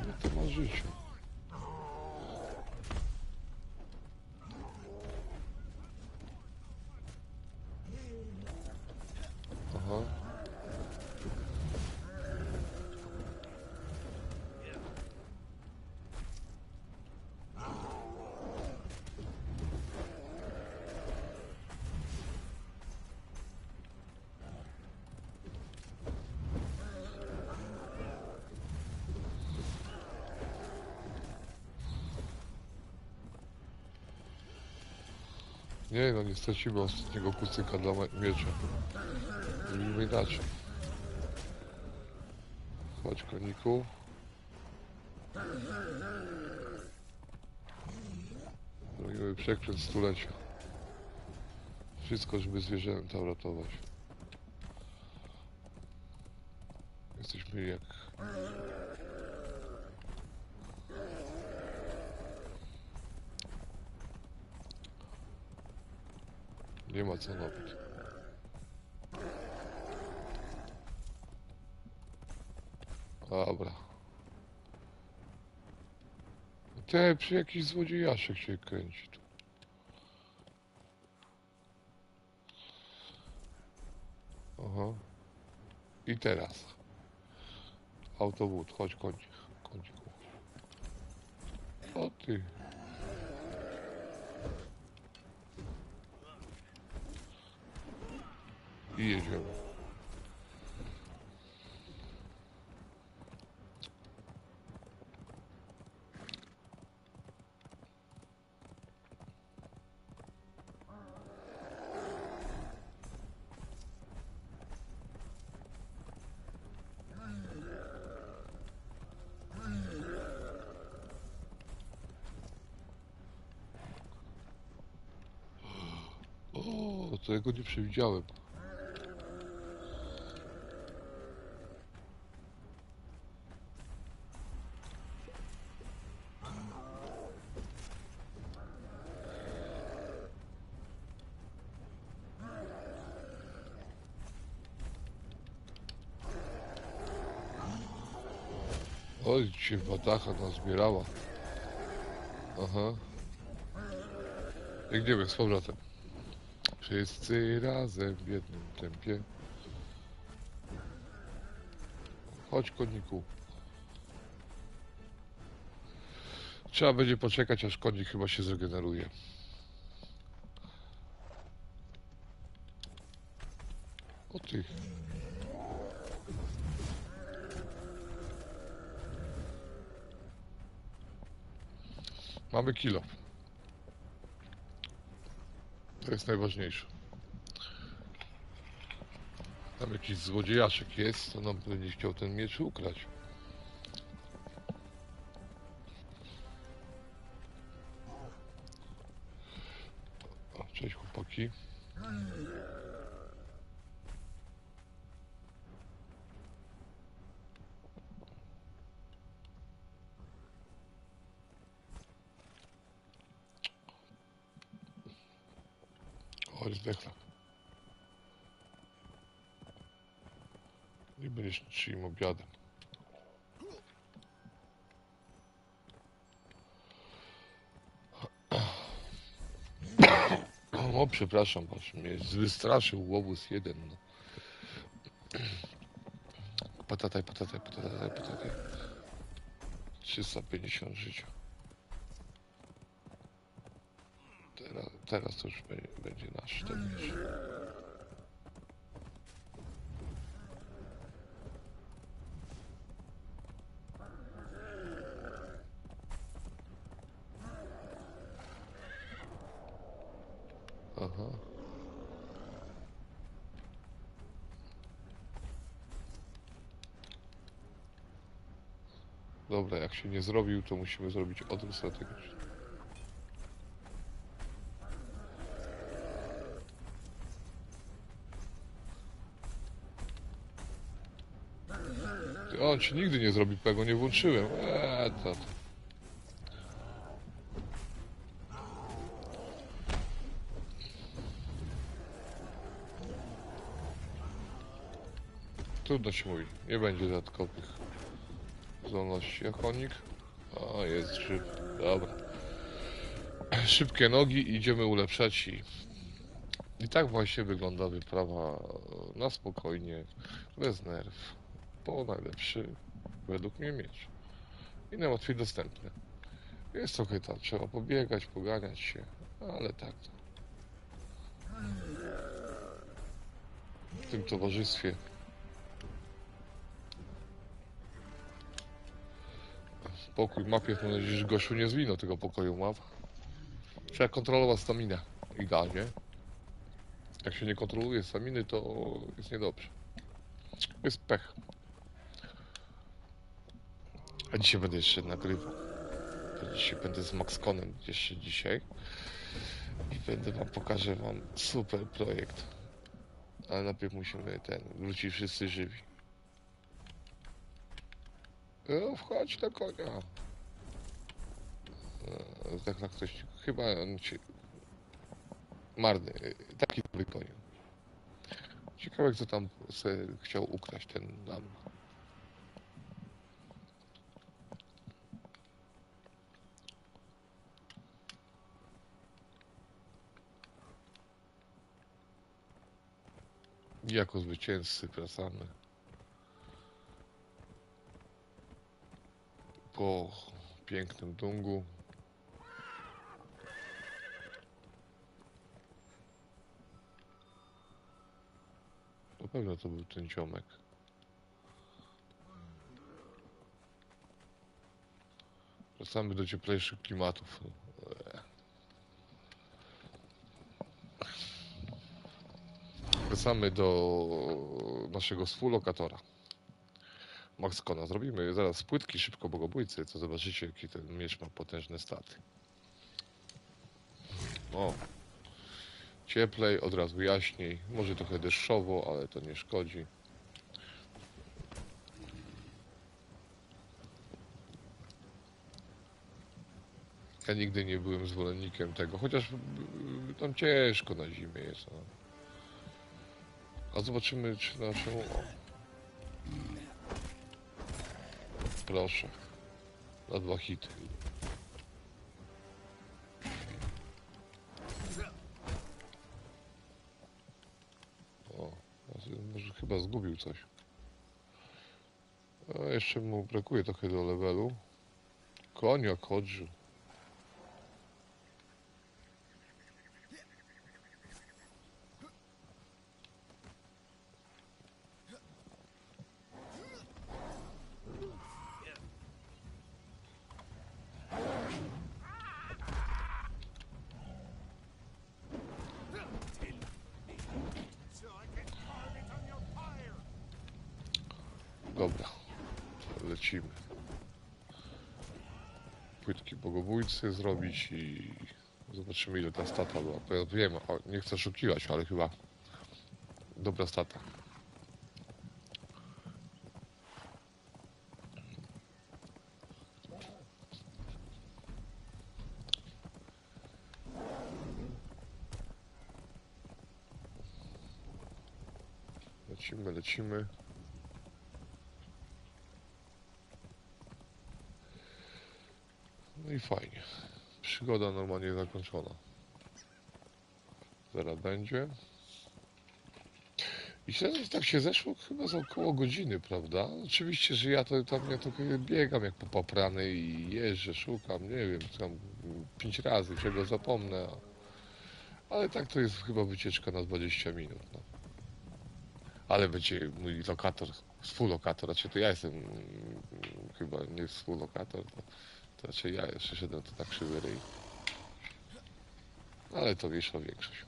No to ma życie. Aha. Nie no, nie stracimy ostatniego kucyka dla miecza. Zrobimy inaczej. Chodź, koniku. Robimy przekręt stulecia. Wszystko, żeby zwierzęta uratować. Jesteśmy jak... Nie ma co nawet. Dobra. Te, przy jakiś złodziejaszek się kręci tu. Aha. I teraz. Autowód, chodź koń. kądziku. O ty. I jedziemy. O, to ja go nie przewidziałem. Oj, dzisiaj batacha nazbierała. Aha. Biegniemy z powrotem. Wszyscy razem w jednym tempie. Chodź, koniku. Trzeba będzie poczekać, aż konik chyba się zregeneruje. O ty. Mamy kilo. To jest najważniejsze. Tam jakiś złodziejaszek jest, to nam będzie chciał ten miecz ukraść. O, cześć chłopaki. O, zdechla. Nie będziesz czyim obiadem. O, przepraszam, patrz, mnie wystraszył łobuz jeden. No. Patataj, patataj, patataj, patataj. 350 życia. Teraz to już będzie nasz ten miecz. Aha. Dobra, jak się nie zrobił, to musimy zrobić odwrót strategiczny. On ci nigdy nie zrobi, bo ja go nie włączyłem. To. Trudno się mówi, nie będzie dodatkowych zdolności. A konik? O, jest żyw. Dobra. Szybkie nogi, idziemy ulepszać i tak właśnie wygląda wyprawa na spokojnie, bez nerw. Po najlepszy, według mnie, miecz. I najłatwiej dostępny. Jest trochę tam, trzeba pobiegać, poganiać się, ale tak to. W tym towarzystwie. Pokój mapie, mam nadzieję, że gościu nie zwinął tego pokoju map. Trzeba kontrolować staminę idealnie. Jak się nie kontroluje staminy, to jest niedobrze. Jest pech. A dzisiaj będę jeszcze nagrywał. Dzisiaj będę z Maxconem jeszcze dzisiaj. I pokażę wam super projekt. Ale najpierw musimy wrócić wszyscy żywi. Wchodź na konia. Tak ktoś, chyba on się... Marny, taki wykonił. Ciekawe, co tam chciał ukraść ten nam. Jako zwycięzcy wracamy. po pięknym dungu. Na pewno to był ten ziomek. Wracamy do cieplejszych klimatów. Wracamy do naszego współlokatora. Maxcona. Zrobimy zaraz płytki szybko bogobójcy, co zobaczycie, jaki ten miecz ma potężne staty. O, cieplej, od razu jaśniej. Może trochę deszczowo, ale to nie szkodzi. Ja nigdy nie byłem zwolennikiem tego, chociaż tam ciężko na zimie jest. No. A zobaczymy, czy naszą... O. Proszę. Na 2 hity. O, może chyba zgubił coś. A jeszcze mu brakuje trochę do levelu. Konia kodżu. Dobra, lecimy. Płytki bogobójcy zrobić i zobaczymy, ile ta stata była. Bo ja wiem, nie chcę oszukiwać, ale chyba dobra stata. Lecimy, lecimy. No i fajnie. Przygoda normalnie zakończona. Zaraz będzie. I tak się zeszło chyba za około godziny, prawda? Oczywiście, że ja trochę biegam jak popaprany i jeżdżę, szukam, nie wiem, tam 5 razy, czego zapomnę. Ale tak to jest chyba wycieczka na 20 minut. No. Ale będzie mój lokator, współlokator, znaczy to ja jestem chyba nie współlokator, to raczej ja przyszedłem to na krzywy ryj. Ale to mniejsza większość.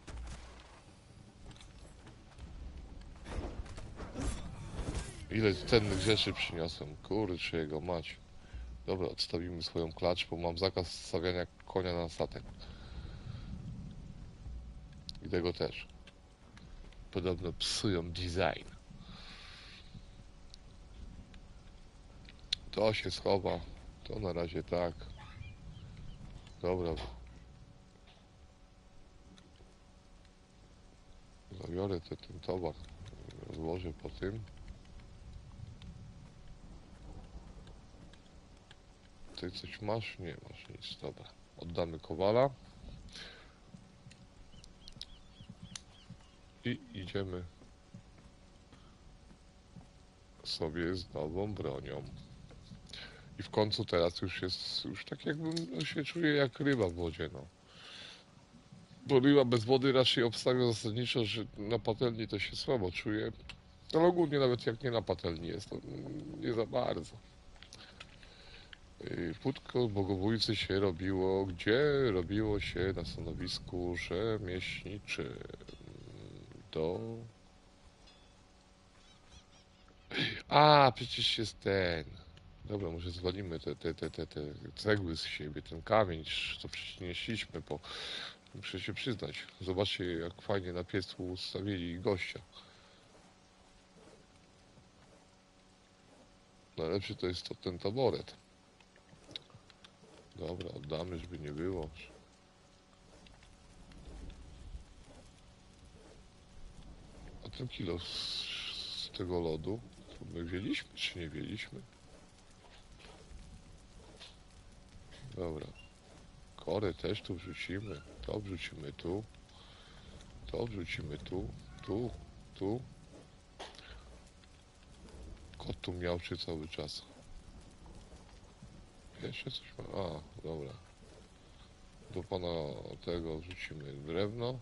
Ile cennych rzeczy przyniosłem, kurczę jego mać. Dobra, odstawimy swoją klacz, bo mam zakaz stawiania konia na statek. I tego też. Podobno psują design. To się schowa. To na razie tak. Dobra. Zabiorę ten towar. Złożę po tym. Ty coś masz? Nie masz nic. Dobra. Oddamy kowala. I idziemy sobie z nową bronią. I w końcu teraz już tak jakbym się czuję jak ryba w wodzie, no. Bo ryba bez wody raczej obstawia zasadniczo, że na patelni to się słabo czuje. Ale ogólnie nawet jak nie na patelni jest, to nie za bardzo. Płótko bogobójcy się robiło, gdzie robiło się na stanowisku rzemieślniczym. Do... A, przecież jest ten. Dobra, może zwalimy te cegły z siebie, ten kamień, co przynieśliśmy, bo muszę się przyznać. Zobaczcie, jak fajnie na piecu ustawili gościa. Najlepszy to jest ten taboret. Dobra, oddamy, żeby nie było. A ten kilo z tego lodu, to my wzięliśmy, czy nie wzięliśmy? Dobra. Korę też tu wrzucimy. To wrzucimy tu. To wrzucimy tu. Tu. Kot tu miałczy cały czas. Jeszcze coś ma. A, dobra. Do pana tego wrzucimy drewno.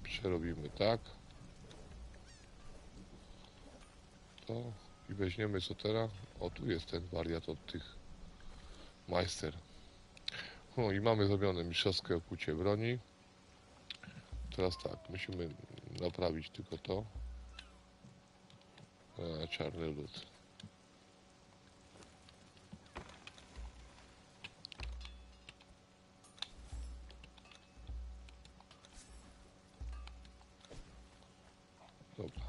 Przerobimy tak. To. I weźmiemy co teraz? O, tu jest ten wariat od tych majster. O, i mamy zrobione mistrzowskie okucie broni. Teraz tak, musimy naprawić tylko to. Czarny lód. Dobra.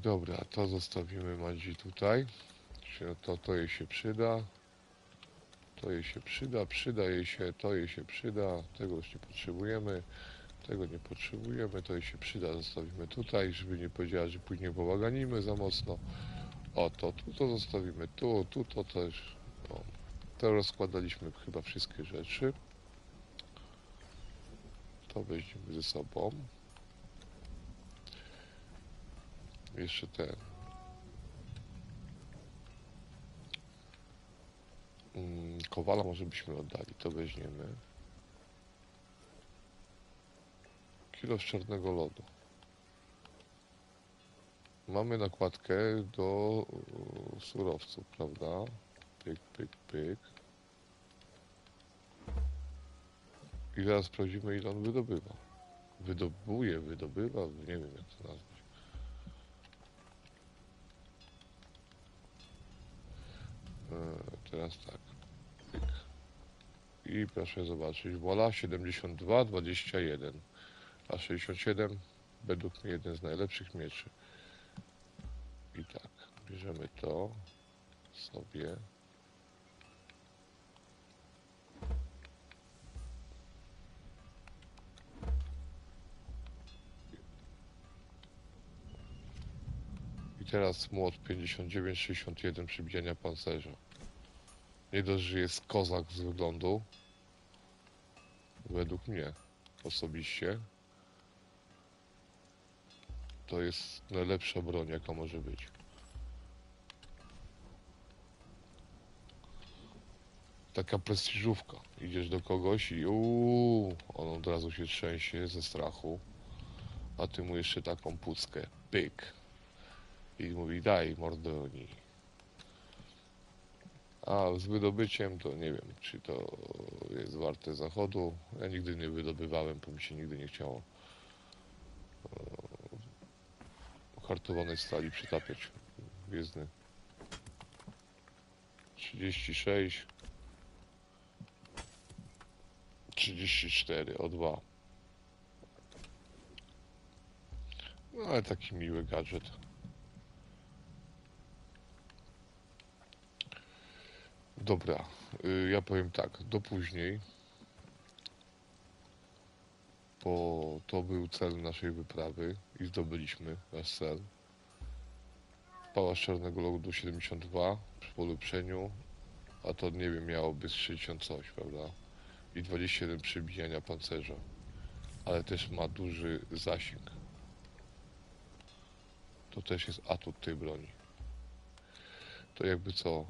Dobra, to zostawimy Madzi tutaj. To jej się przyda. To jej się przyda, przyda jej się, to jej się przyda. Tego już nie potrzebujemy. Tego nie potrzebujemy, to jej się przyda. Zostawimy tutaj, żeby nie powiedziała, że później bałaganimy za mocno. O, to zostawimy. Tu to też. O. To rozkładaliśmy chyba wszystkie rzeczy. To weźmiemy ze sobą. Jeszcze ten. Kowala może byśmy oddali. To weźmiemy. Kilo z czarnego lodu. Mamy nakładkę do surowców, prawda? Pyk, pyk, pyk. I zaraz sprawdzimy, ile on wydobywa. Wydobywa, nie wiem jak to nazwać. Teraz tak. Pyk. I proszę zobaczyć, voilà, 72,21. A 67 według mnie jeden z najlepszych mieczy. I tak, bierzemy to sobie. I teraz młot 59,61 przybijania pancerza. Nie dość, że jest kozak z wyglądu. Według mnie osobiście. To jest najlepsza broń, jaka może być. Taka prestiżówka. Idziesz do kogoś i on od razu się trzęsie ze strachu. A ty mu jeszcze taką puckę. Pyk. I mówi, daj mordoni. A z wydobyciem to nie wiem, czy to jest warte zachodu. Ja nigdy nie wydobywałem, bo mi się nigdy nie chciało hartowanej stali przytapiać. Gwiezdny. 36. 34 o 2. No ale taki miły gadżet. Dobra, ja powiem tak, do później, bo to był cel naszej wyprawy i zdobyliśmy nasz cel. Pałac Czarnego Lodu 72 przy polepszeniu, a to nie wiem, miałoby z 60 coś, prawda? I 27 przybijania pancerza, ale też ma duży zasięg. To też jest atut tej broni. To jakby co,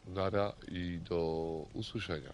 nara i do usłyszenia.